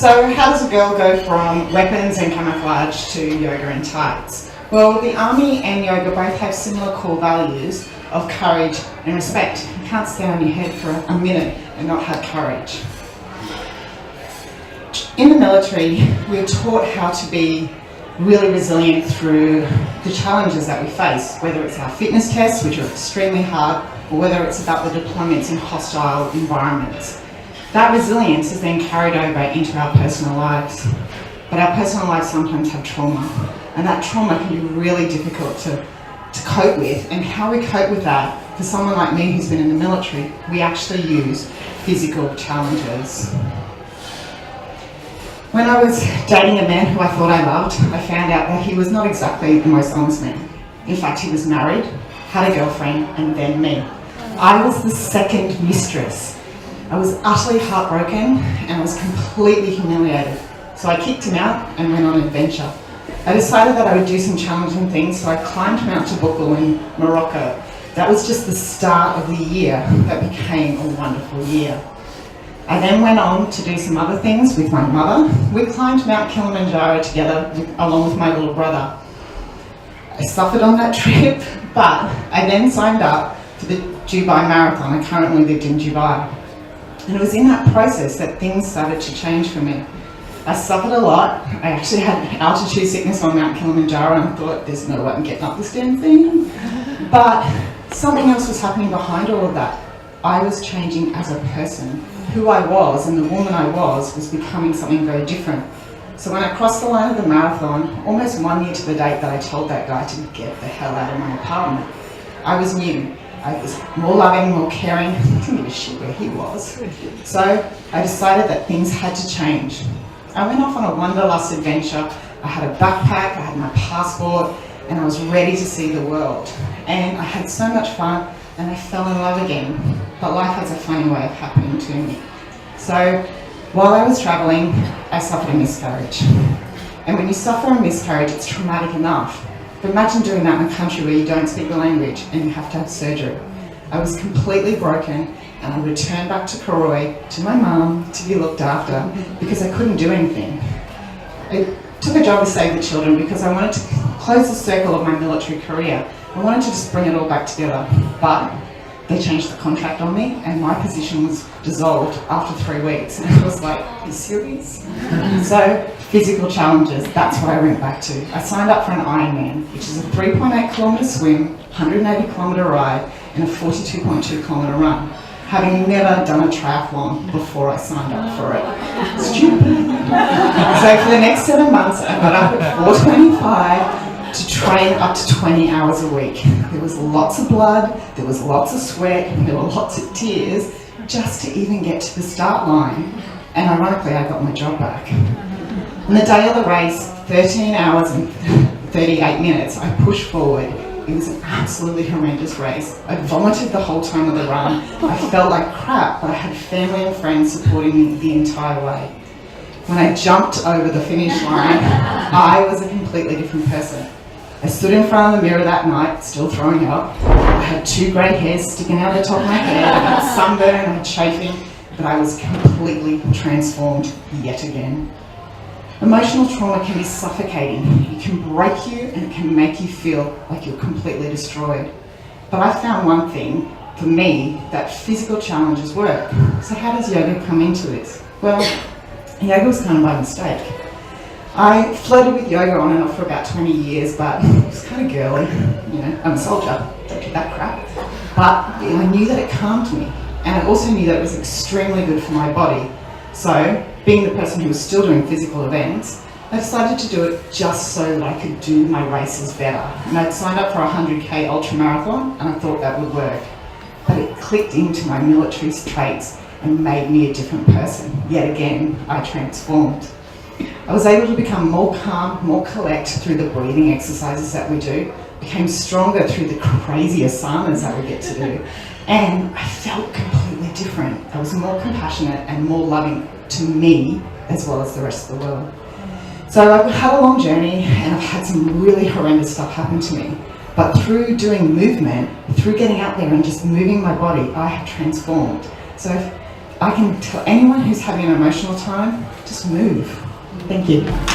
So how does a girl go from weapons and camouflage to yoga and tights? Well, the army and yoga both have similar core values of courage and respect. You can't stand on your head for a minute and not have courage. In the military, we're taught how to be really resilient through the challenges that we face, whether it's our fitness tests, which are extremely hard, or whether it's about the deployments in hostile environments. That resilience is then carried over into our personal lives. But our personal lives sometimes have trauma, and that trauma can be really difficult to cope with. And how we cope with that, for someone like me who's been in the military, we actually use physical challenges. When I was dating a man who I thought I loved, I found out that he was not exactly the most honest man. In fact, he was married, had a girlfriend, and then me. I was the second mistress. I was utterly heartbroken and I was completely humiliated. So I kicked him out and went on an adventure. I decided that I would do some challenging things, so I climbed Mount Toubkal in Morocco. That was just the start of the year that became a wonderful year. I then went on to do some other things with my mother. We climbed Mount Kilimanjaro together along with my little brother. I suffered on that trip, but I then signed up for the Dubai Marathon. I currently lived in Dubai. And it was in that process that things started to change for me. I suffered a lot. I actually had altitude sickness on Mount Kilimanjaro and I thought, there's no way I'm getting up this damn thing. But something else was happening behind all of that. I was changing as a person. Who I was and the woman I was becoming something very different. So when I crossed the line of the marathon, almost 1 year to the date that I told that guy to get the hell out of my apartment, I was new. I was more loving, more caring. I didn't give a shit where he was. So I decided that things had to change. I went off on a wanderlust adventure. I had a backpack, I had my passport, and I was ready to see the world. And I had so much fun, and I fell in love again. But life has a funny way of happening to me. So while I was traveling, I suffered a miscarriage. And when you suffer a miscarriage, it's traumatic enough. But imagine doing that in a country where you don't speak the language and you have to have surgery. I was completely broken and I returned back to Karoi, to my mum, to be looked after because I couldn't do anything. I took a job to save the children because I wanted to close the circle of my military career. I wanted to just bring it all back together, but they changed the contract on me and my position was dissolved after 3 weeks. And I was like, are you serious? So physical challenges, that's what I went back to. I signed up for an Ironman, which is a 3.8 kilometre swim, 180 kilometre ride and a 42.2 kilometre run, having never done a triathlon before I signed up for it. Stupid. So for the next 7 months, I got up at 4:25 to train up to 20 hours a week. There was lots of blood, there was lots of sweat, and there were lots of tears just to even get to the start line. And ironically, I got my job back. On the day of the race, 13 hours and 38 minutes, I pushed forward. It was an absolutely horrendous race. I vomited the whole time of the run. I felt like crap, but I had family and friends supporting me the entire way. When I jumped over the finish line, I was a completely different person. I stood in front of the mirror that night, still throwing up. I had 2 grey hairs sticking out the top of my head, I had sunburn, I had chafing, but I was completely transformed yet again. Emotional trauma can be suffocating. It can break you and it can make you feel like you're completely destroyed. But I found one thing, for me, that physical challenges work. So how does yoga come into this? Well, yoga was kind of by mistake. I flirted with yoga on and off for about 20 years, but it was kind of girly. You know, I'm a soldier, don't do that crap. But I knew that it calmed me, and I also knew that it was extremely good for my body. So, being the person who was still doing physical events, I decided to do it just so that I could do my races better. And I'd signed up for a 100k ultra marathon, and I thought that would work. But it clicked into my military traits and made me a different person. Yet again, I transformed. I was able to become more calm, more collect through the breathing exercises that we do, became stronger through the crazy asanas that we get to do, and I felt completely different. I was more compassionate and more loving to me as well as the rest of the world. So I've had a long journey and I've had some really horrendous stuff happen to me, but through doing movement, through getting out there and just moving my body, I have transformed. So I can tell anyone who's having an emotional time, just move. Thank you.